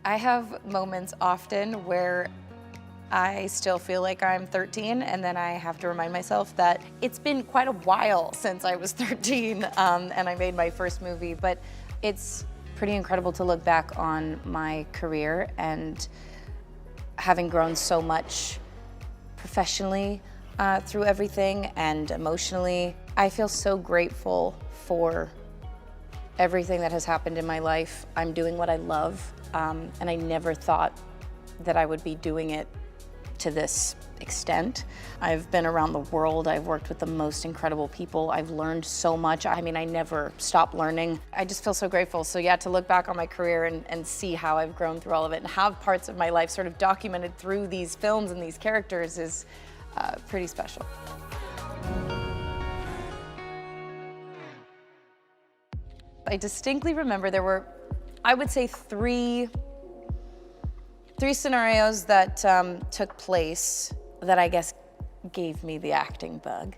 I have moments often where I still feel like I'm 13, and then I have to remind myself that it's been quite a while since I was 13 and I made my first movie, but it's pretty incredible to look back on my career and having grown so much professionally through everything and emotionally. I feel so grateful for everything that has happened in my life. I'm doing what I love, and I never thought that I would be doing it to this extent. I've been around the world. I've worked with the most incredible people. I've learned so much. I mean, I never stop learning. I just feel so grateful. So yeah, to look back on my career and see how I've grown through all of it and have parts of my life sort of documented through these films and these characters is pretty special. I distinctly remember there were, I would say, three scenarios that took place that I guess gave me the acting bug.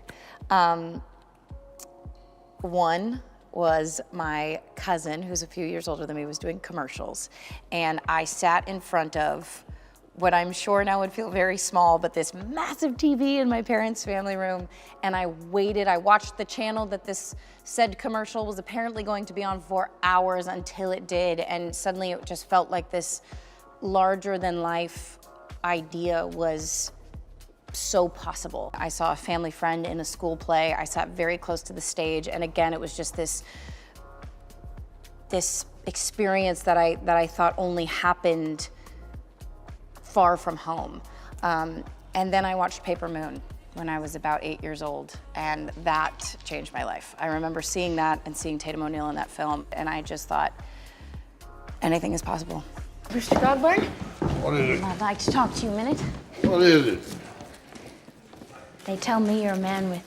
One was my cousin, who's a few years older than me, was doing commercials. And I sat in front of what I'm sure now would feel very small, but this massive TV in my parents' family room. And I waited, I watched the channel that this said commercial was apparently going to be on for hours until it did. And suddenly it just felt like this larger than life idea was so possible. I saw a family friend in a school play. I sat very close to the stage, and again, it was just this experience that I thought only happened far from home. And then I watched Paper Moon when I was about 8 years old, and that changed my life. I remember seeing that and seeing Tatum O'Neal in that film, and I just thought, anything is possible. Mr. Godburn? What is it? I'd like to talk to you a minute. What is it? They tell me you're a man with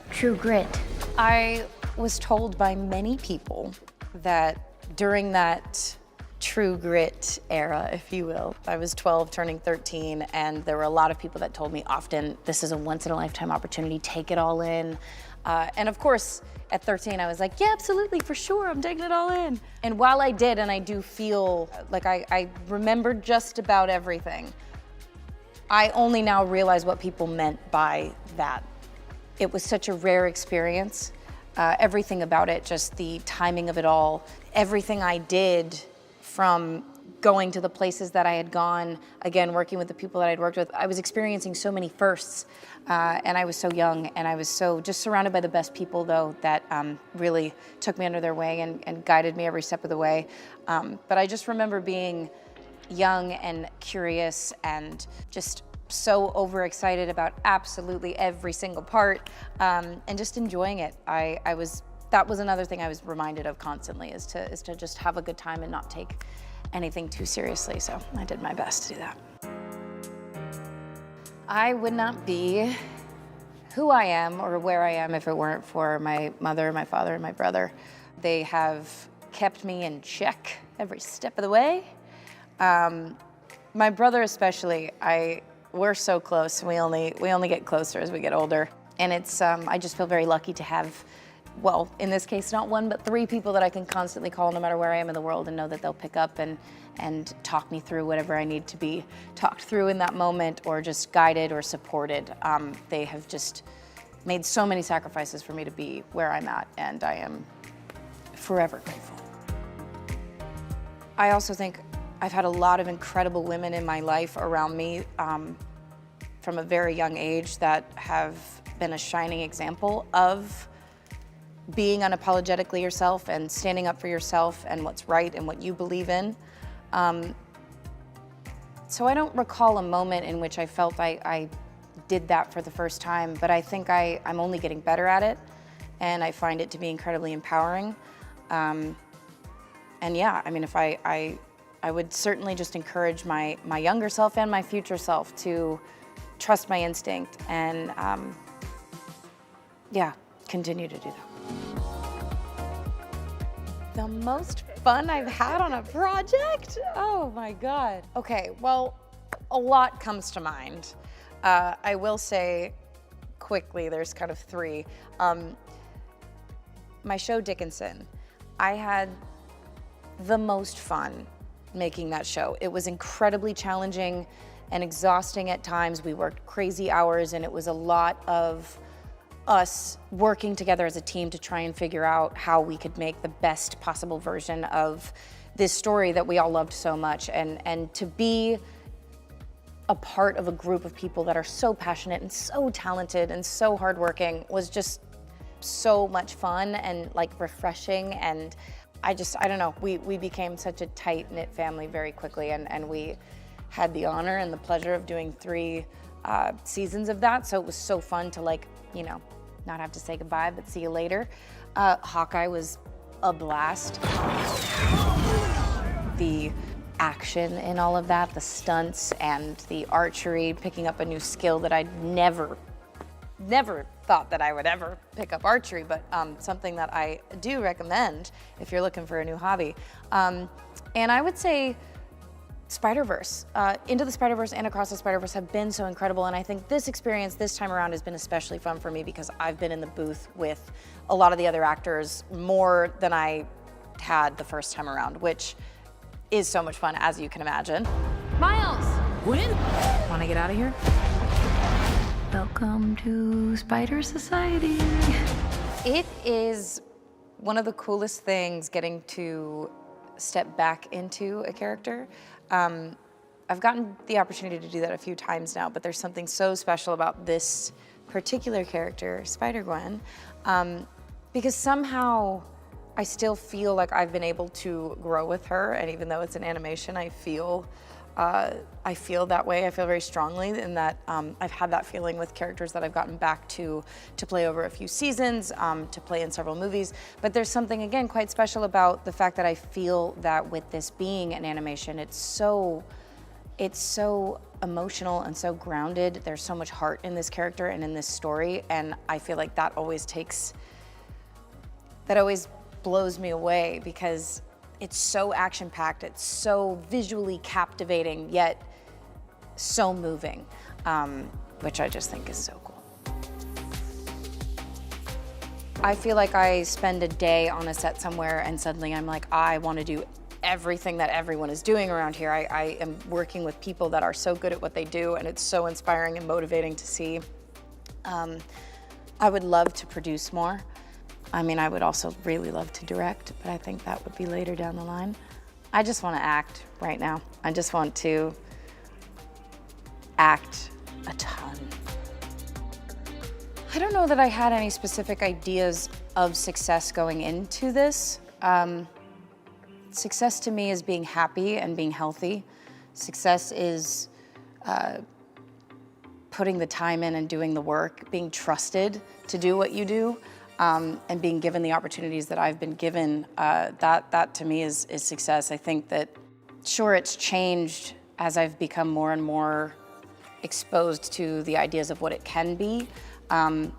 true grit. I was told by many people that during that true grit era, if you will, I was 12 turning 13, and there were a lot of people that told me often, this is a once in a lifetime opportunity, take it all in. And of course, at 13, I was like, yeah, absolutely, for sure, I'm taking it all in. And while I did, and I do feel like I remembered just about everything, I only now realize what people meant by that. It was such a rare experience. Everything about it, just the timing of it all, everything I did, from going to the places that I had gone, again, working with the people that I'd worked with, I was experiencing so many firsts, and I was so young, and I was so just surrounded by the best people, though, that really took me under their wing and guided me every step of the way. But I just remember being young and curious and just so overexcited about absolutely every single part, and just enjoying it. That was another thing I was reminded of constantly, is to just have a good time and not take anything too seriously. So I did my best to do that. I would not be who I am or where I am if it weren't for my mother, my father, and my brother. They have kept me in check every step of the way. My brother especially, we're so close. We only get closer as we get older. And it's, I just feel very lucky to have, well, in this case, not one, but three people that I can constantly call no matter where I am in the world and know that they'll pick up and talk me through whatever I need to be talked through in that moment, or just guided or supported. They have just made so many sacrifices for me to be where I'm at, and I am forever grateful. I also think I've had a lot of incredible women in my life around me from a very young age that have been a shining example of being unapologetically yourself and standing up for yourself and what's right and what you believe in. So I don't recall a moment in which I felt I did that for the first time, but I think I'm only getting better at it, and I find it to be incredibly empowering. And yeah, I mean, if I would certainly just encourage my younger self and my future self to trust my instinct and yeah, continue to do that. The most fun I've had on a project? Oh my God. Okay, well, a lot comes to mind. I will say quickly, there's kind of three. My show, Dickinson, I had the most fun making that show. It was incredibly challenging and exhausting at times. We worked crazy hours, and it was a lot of us working together as a team to try and figure out how we could make the best possible version of this story that we all loved so much. And to be a part of a group of people that are so passionate and so talented and so hardworking was just so much fun and like refreshing. And I don't know, we became such a tight-knit family very quickly, and we had the honor and the pleasure of doing 3 seasons of that. So it was so fun to, like, you know, not have to say goodbye, but see you later. Hawkeye was a blast. The action in all of that, the stunts and the archery, picking up a new skill that I'd never thought that I would ever pick up archery, but something that I do recommend if you're looking for a new hobby. And I would say Spider-Verse, Into the Spider-Verse and Across the Spider-Verse have been so incredible, and I think this experience this time around has been especially fun for me because I've been in the booth with a lot of the other actors more than I had the first time around, which is so much fun, as you can imagine. Miles! Gwen? Want to get out of here? Welcome to Spider Society. It is one of the coolest things getting to step back into a character. I've gotten the opportunity to do that a few times now, but there's something so special about this particular character, Spider-Gwen, because somehow I still feel like I've been able to grow with her, and even though it's an animation, I feel that way. I feel very strongly in that I've had that feeling with characters that I've gotten back to play over a few seasons, to play in several movies. But there's something, again, quite special about the fact that I feel that with this being an animation, it's so emotional and so grounded. There's so much heart in this character and in this story, and I feel like that always blows me away because it's so action-packed, it's so visually captivating, yet so moving, which I just think is so cool. I feel like I spend a day on a set somewhere and suddenly I'm like, I want to do everything that everyone is doing around here. I am working with people that are so good at what they do, and it's so inspiring and motivating to see. I would love to produce more. I mean, I would also really love to direct, but I think that would be later down the line. I just want to act right now. I just want to act a ton. I don't know that I had any specific ideas of success going into this. Success to me is being happy and being healthy. Success is putting the time in and doing the work, being trusted to do what you do. And being given the opportunities that I've been given, that to me is success. I think that, sure, it's changed as I've become more and more exposed to the ideas of what it can be. But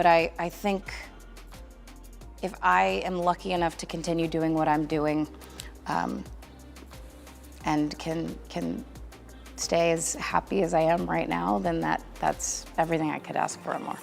I think if I am lucky enough to continue doing what I'm doing, and can stay as happy as I am right now, then that's everything I could ask for and more.